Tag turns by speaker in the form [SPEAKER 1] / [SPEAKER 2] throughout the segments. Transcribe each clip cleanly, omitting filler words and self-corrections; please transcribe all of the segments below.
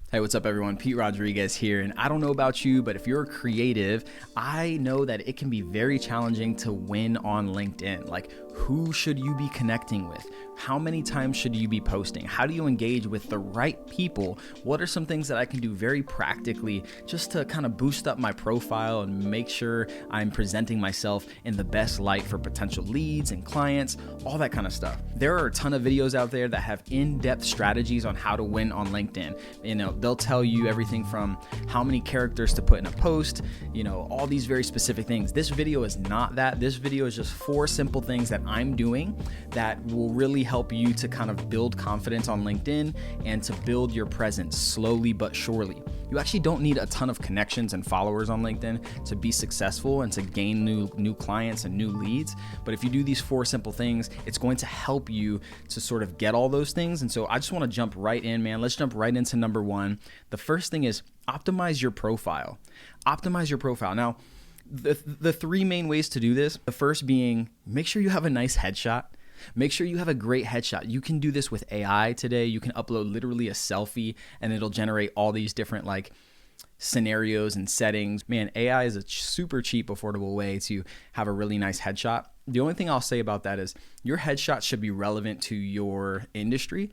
[SPEAKER 1] Hey, what's up everyone? Pete Rodriguez here, and I don't know about you, but if you're a creative, I know that it can be very challenging to win on LinkedIn. Like, who should you be connecting with? How many times should you be posting? How do you engage with the right people? What are some things that I can do very practically just to kind of boost up my profile and make sure I'm presenting myself in the best light for potential leads and clients, all that kind of stuff. There are a ton of videos out there that have in-depth strategies on how to win on LinkedIn. They'll tell you everything from how many characters to put in a post, all these very specific things. This video is not that. This video is just 4 simple things that I'm doing that will really help you to kind of build confidence on LinkedIn and to build your presence slowly but surely. You actually don't need a ton of connections and followers on LinkedIn to be successful and to gain new clients and new leads. But if you do these 4 simple things, it's going to help you to sort of get all those things. And so I just want to jump right in, man. Let's jump right into number 1. The first thing is optimize your profile. Optimize your profile. Now, the 3 main ways to do this, the first being make sure you have a nice headshot. Make sure you have a great headshot. You can do this with AI today. You can upload literally a selfie and it'll generate all these different scenarios and settings. Man, AI is a super cheap, affordable way to have a really nice headshot. The only thing I'll say about that is your headshot should be relevant to your industry.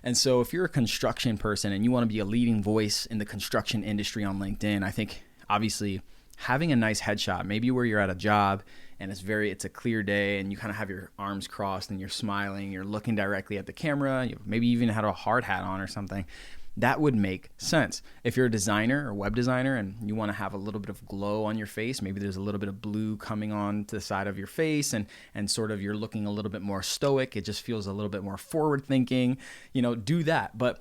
[SPEAKER 1] And so if you're a construction person and you want to be a leading voice in the construction industry on LinkedIn, I think obviously having a nice headshot, maybe where you're at a job and it's a clear day and you kind of have your arms crossed and you're smiling, you're looking directly at the camera, you maybe even had a hard hat on or something, that would make sense. If you're a designer or web designer and you want to have a little bit of glow on your face, maybe there's a little bit of blue coming on to the side of your face and sort of you're looking a little bit more stoic, it just feels a little bit more forward thinking, do that. But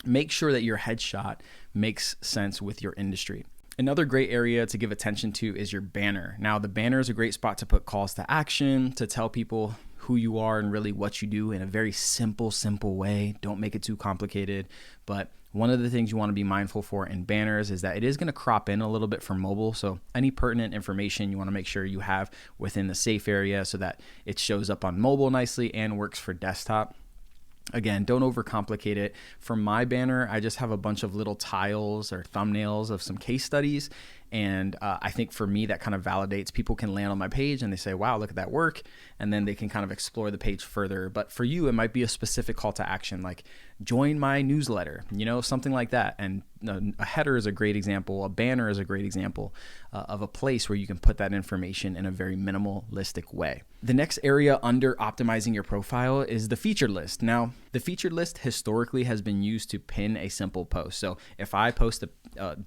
[SPEAKER 1] make sure that your headshot makes sense with your industry. Another great area to give attention to is your banner. Now, the banner is a great spot to put calls to action, to tell people who you are and really what you do in a very simple way. Don't make it too complicated. But one of the things you want to be mindful for in banners is that it is going to crop in a little bit for mobile. So any pertinent information you want to make sure you have within the safe area so that it shows up on mobile nicely and works for desktop. Again, don't overcomplicate it. For my banner, I just have a bunch of little tiles or thumbnails of some case studies. And I think for me, that kind of validates. People can land on my page and they say, wow, look at that work. And then they can kind of explore the page further. But for you, it might be a specific call to action, like join my newsletter, something like that. And a header is a great example. A banner is a great example of a place where you can put that information in a very minimalistic way. The next area under optimizing your profile is the featured list. Now, the featured list historically has been used to pin a simple post. So if I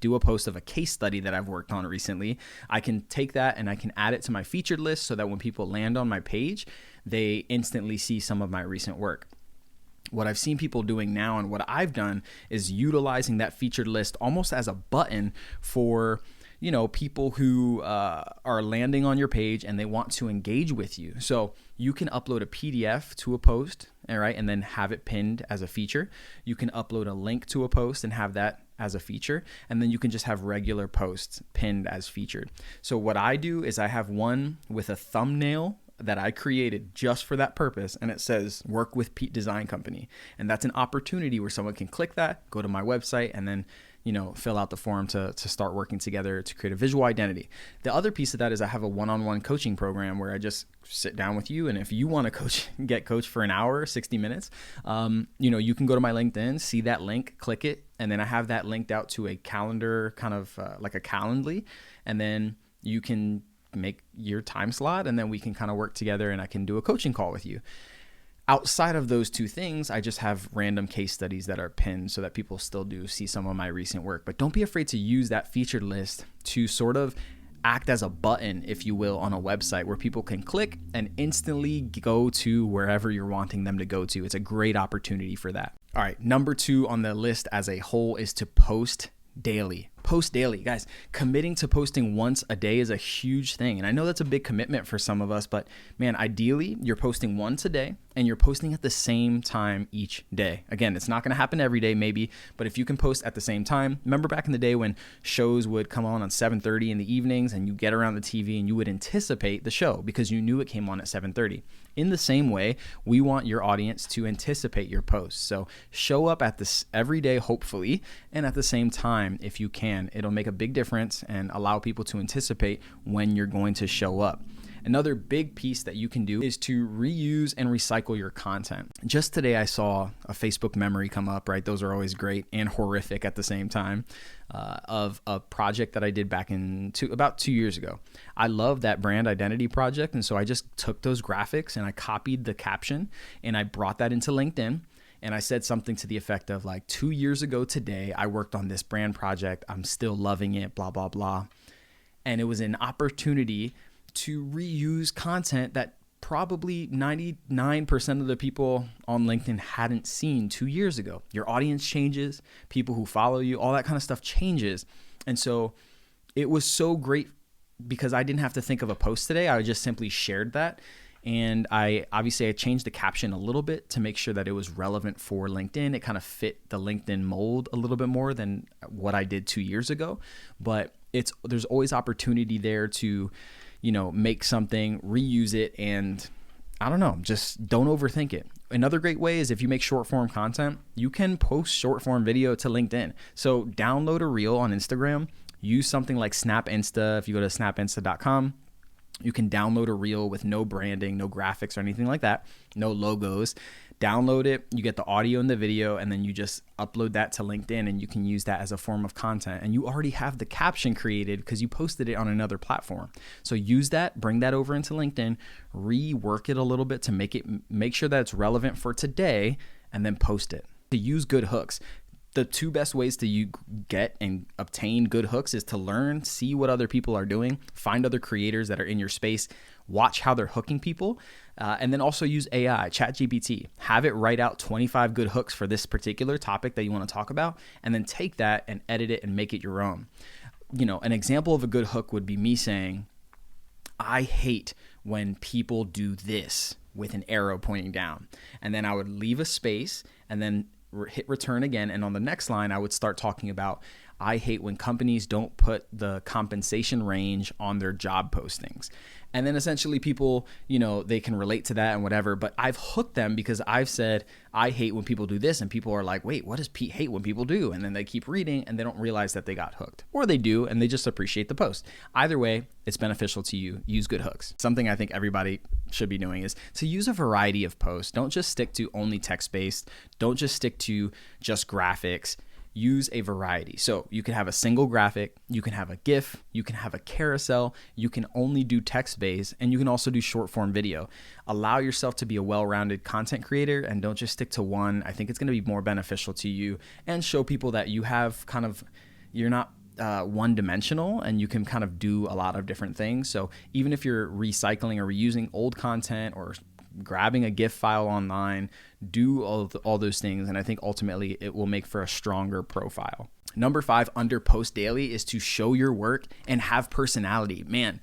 [SPEAKER 1] do a post of a case study that I've worked on recently, I can take that and I can add it to my featured list so that when people land on my page, they instantly see some of my recent work. What I've seen people doing now and what I've done is utilizing that featured list almost as a button for people who are landing on your page and they want to engage with you. So you can upload a PDF to a post, all right, and then have it pinned as a feature. You can upload a link to a post and have that as a feature. And then you can just have regular posts pinned as featured. So what I do is I have one with a thumbnail that I created just for that purpose. And it says work with Pete Design Company. And that's an opportunity where someone can click that, go to my website, and then fill out the form to start working together to create a visual identity. The other piece of that is I have a one-on-one coaching program where I just sit down with you. And if you want to get coached for an hour, 60 minutes, you can go to my LinkedIn, see that link, click it. And then I have that linked out to a calendar, kind of like a Calendly. And then you can make your time slot and then we can kind of work together and I can do a coaching call with you. Outside of those 2 things, I just have random case studies that are pinned so that people still do see some of my recent work. But don't be afraid to use that featured list to sort of act as a button, if you will, on a website where people can click and instantly go to wherever you're wanting them to go to. It's a great opportunity for that. All right, number 2 on the list as a whole is to post daily. Post daily. Guys, committing to posting once a day is a huge thing. And I know that's a big commitment for some of us, but man, ideally you're posting once a day and you're posting at the same time each day. Again, it's not going to happen every day maybe, but if you can post at the same time. Remember back in the day when shows would come on 7:30 in the evenings and you get around the TV and you would anticipate the show because you knew it came on at 7:30. In the same way, we want your audience to anticipate your posts. So show up at this every day, hopefully, and at the same time, if you can. It'll make a big difference and allow people to anticipate when you're going to show up. Another big piece that you can do is to reuse and recycle your content. Just today, I saw a Facebook memory come up, right? Those are always great and horrific at the same time, of a project that I did back in about 2 years ago. I love that brand identity project. And so I just took those graphics and I copied the caption and I brought that into LinkedIn. And I said something to the effect of like, 2 years ago today, I worked on this brand project. I'm still loving it, blah, blah, blah. And it was an opportunity to reuse content that probably 99% of the people on LinkedIn hadn't seen 2 years ago. Your audience changes, people who follow you, all that kind of stuff changes. And so it was so great because I didn't have to think of a post today. I just simply shared that. And I changed the caption a little bit to make sure that it was relevant for LinkedIn. It kind of fit the LinkedIn mold a little bit more than what I did 2 years ago. But there's always opportunity there to, make something, reuse it, and I don't know, just don't overthink it. Another great way is if you make short form content, you can post short form video to LinkedIn. So download a reel on Instagram, use something like Snap Insta. If you go to snapinsta.com, you can download a reel with no branding, no graphics or anything like that, no logos. Download it, you get the audio and the video, and then you just upload that to LinkedIn and you can use that as a form of content. And you already have the caption created because you posted it on another platform. So use that, bring that over into LinkedIn, rework it a little bit to make sure that it's relevant for today, and then post it. To use good hooks. The two best ways to get and obtain good hooks is to learn, see what other people are doing, find other creators that are in your space, watch how they're hooking people, and then also use AI, ChatGPT. Have it write out 25 good hooks for this particular topic that you want to talk about, and then take that and edit it and make it your own. An example of a good hook would be me saying, I hate when people do this with an arrow pointing down. And then I would leave a space and then hit return again. And on the next line, I would start talking about, I hate when companies don't put the compensation range on their job postings. And then essentially people, they can relate to that and whatever, but I've hooked them because I've said, I hate when people do this. And people are like, wait, what does Pete hate when people do? And then they keep reading and they don't realize that they got hooked, or they do, and they just appreciate the post. Either way, it's beneficial to you. Use good hooks. Something I think everybody should be doing is to use a variety of posts. Don't just stick to only text-based. Don't just stick to just graphics. Use a variety. So you can have a single graphic, you can have a GIF, you can have a carousel, you can only do text-based, and you can also do short form video. Allow yourself to be a well-rounded content creator and don't just stick to one. I think it's going to be more beneficial to you and show people that you're not one-dimensional and you can kind of do a lot of different things. So even if you're recycling or reusing old content or grabbing a GIF file online, do all those things. And I think ultimately it will make for a stronger profile. Number 5 under post daily is to show your work and have personality. Man,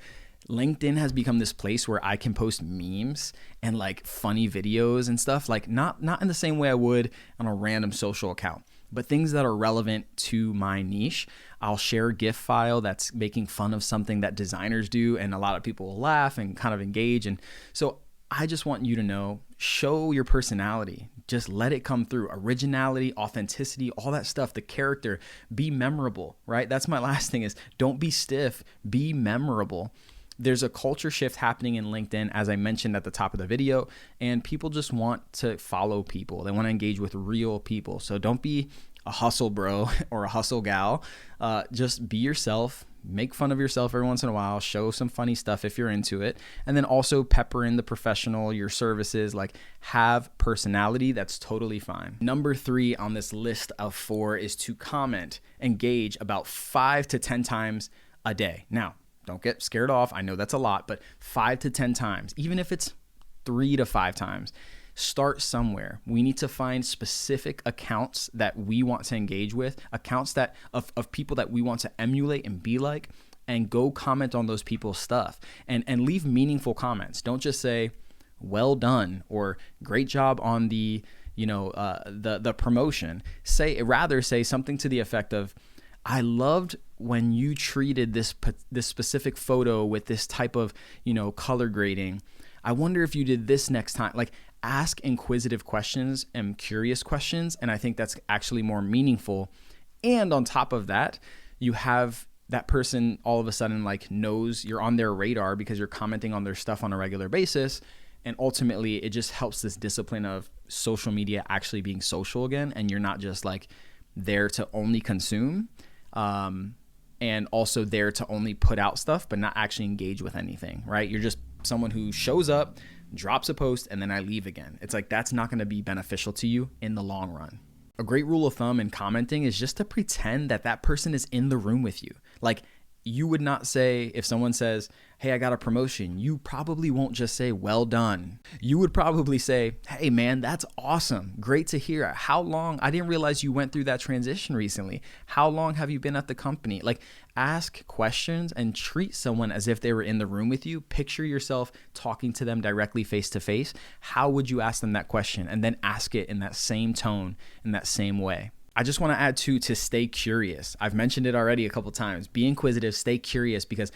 [SPEAKER 1] LinkedIn has become this place where I can post memes and like funny videos and stuff, like not in the same way I would on a random social account, but things that are relevant to my niche. I'll share a GIF file that's making fun of something that designers do, and a lot of people will laugh and kind of engage. And so I just want you to know, show your personality. Just let it come through. Originality, authenticity, all that stuff, the character, be memorable, right? That's my last thing is don't be stiff, be memorable. There's a culture shift happening in LinkedIn, as I mentioned at the top of the video, and people just want to follow people. They want to engage with real people. So don't be a hustle bro or a hustle gal. Just be yourself. Make fun of yourself every once in a while, show some funny stuff if you're into it, and then also pepper in the professional, your services, like have personality. That's totally fine. Number 3 on this list of 4 is to comment, engage about 5 to 10 times a day. Now, don't get scared off. I know that's a lot, but 5 to 10 times, even if it's 3 to 5 times, start somewhere. We need to find specific accounts that we want to engage with, accounts that of people that we want to emulate and be like, and go comment on those people's stuff and leave meaningful comments. Don't just say, well done, or great job on the, the promotion. Rather say something to the effect of, I loved when you treated this specific photo with this type of, color grading. I wonder if you did this next time. Like, ask inquisitive questions and curious questions. And I think that's actually more meaningful. And on top of that, you have that person all of a sudden like knows you're on their radar because you're commenting on their stuff on a regular basis. And ultimately it just helps this discipline of social media actually being social again. And you're not just like there to only consume, and also there to only put out stuff, but not actually engage with anything, right? You're just someone who shows up, drops a post, and then I leave again. It's like, that's not going to be beneficial to you in the long run. A great rule of thumb in commenting is just to pretend that that person is in the room with you. Like, you would not say, if someone says, hey, I got a promotion, you probably won't just say, well done. You would probably say, hey man, that's awesome. Great to hear. How long? I didn't realize you went through that transition recently. How long have you been at the company? Like, ask questions and treat someone as if they were in the room with you. Picture yourself talking to them directly face to face. How would you ask them that question? And then ask it in that same tone, in that same way. I just want to add to stay curious. I've mentioned it already a couple times. Be inquisitive, stay curious, because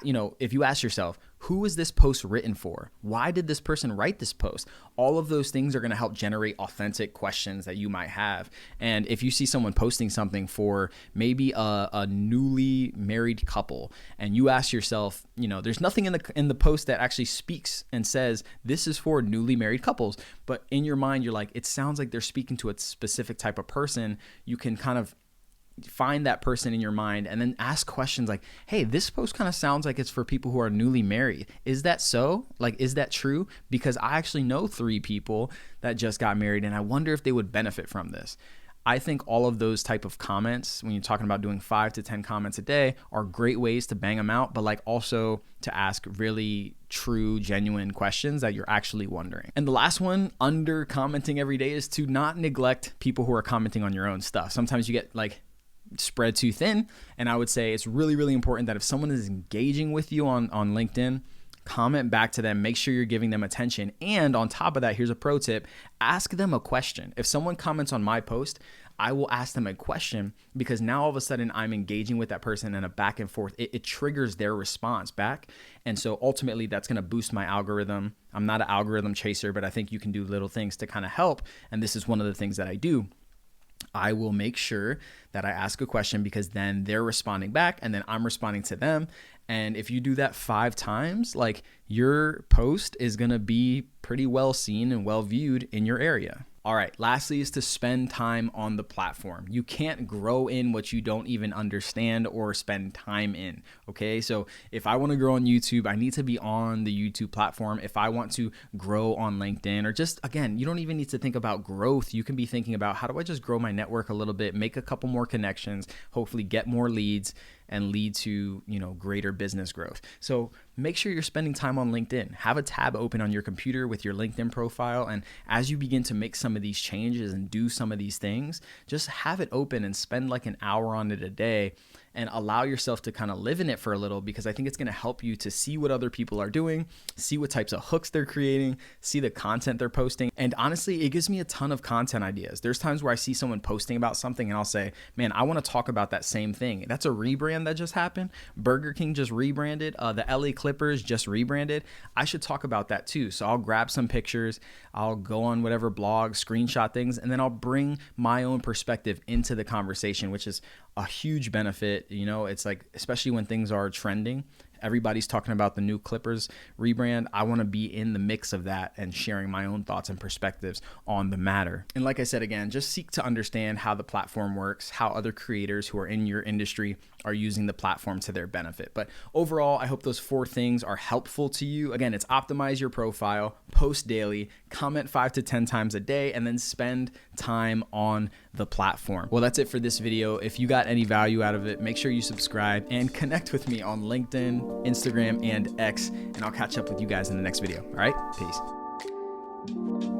[SPEAKER 1] if you ask yourself, who is this post written for? Why did this person write this post? All of those things are going to help generate authentic questions that you might have. And if you see someone posting something for maybe a newly married couple, and you ask yourself, there's nothing in the post that actually speaks and says this is for newly married couples, but in your mind you're like, it sounds like they're speaking to a specific type of person. You can kind of find that person in your mind and then ask questions like, hey, this post kind of sounds like it's for people who are newly married. Is that so? Like, is that true? Because I actually know 3 people that just got married and I wonder if they would benefit from this. I think all of those type of comments, when you're talking about doing 5 to 10 comments a day, are great ways to bang them out, but like also to ask really true, genuine questions that you're actually wondering. And the last one, under commenting every day, is to not neglect people who are commenting on your own stuff. Sometimes you get like spread too thin. And I would say it's really, really important that if someone is engaging with you on LinkedIn, comment back to them, make sure you're giving them attention. And on top of that, here's a pro tip, ask them a question. If someone comments on my post, I will ask them a question, because now all of a sudden I'm engaging with that person in a back and forth. It triggers their response back. And so ultimately that's going to boost my algorithm. I'm not an algorithm chaser, but I think you can do little things to kind of help. And this is one of the things that I do. I will make sure that I ask a question, because then they're responding back and then I'm responding to them. And if you do that 5 times, like, your post is going to be pretty well seen and well viewed in your area. All right, lastly is to spend time on the platform. You can't grow in what you don't even understand or spend time in, okay? So if I want to grow on YouTube, I need to be on the YouTube platform. If I want to grow on LinkedIn, or just, again, you don't even need to think about growth. You can be thinking about, how do I just grow my network a little bit, make a couple more connections, hopefully get more leads, and lead to, greater business growth. So make sure you're spending time on LinkedIn. Have a tab open on your computer with your LinkedIn profile. And as you begin to make some of these changes and do some of these things, just have it open and spend like an hour on it a day, and allow yourself to kind of live in it for a little, because I think it's going to help you to see what other people are doing, see what types of hooks they're creating, see the content they're posting. And honestly, it gives me a ton of content ideas. There's times where I see someone posting about something and I'll say, man, I want to talk about that same thing. That's a rebrand that just happened. Burger King just rebranded. The LA Clippers just rebranded. I should talk about that too. So I'll grab some pictures, I'll go on whatever blog, screenshot things, and then I'll bring my own perspective into the conversation, which is a huge benefit. It's like, especially when things are trending, everybody's talking about the new Clippers rebrand. I want to be in the mix of that and sharing my own thoughts and perspectives on the matter. And like I said, again, just seek to understand how the platform works, how other creators who are in your industry are using the platform to their benefit. But overall, I hope those 4 things are helpful to you. Again, it's optimize your profile, post daily, comment 5 to 10 times a day, and then spend time on the platform. Well, that's it for this video. If you got any value out of it, make sure you subscribe and connect with me on LinkedIn, Instagram, and X, and I'll catch up with you guys in the next video. All right, peace.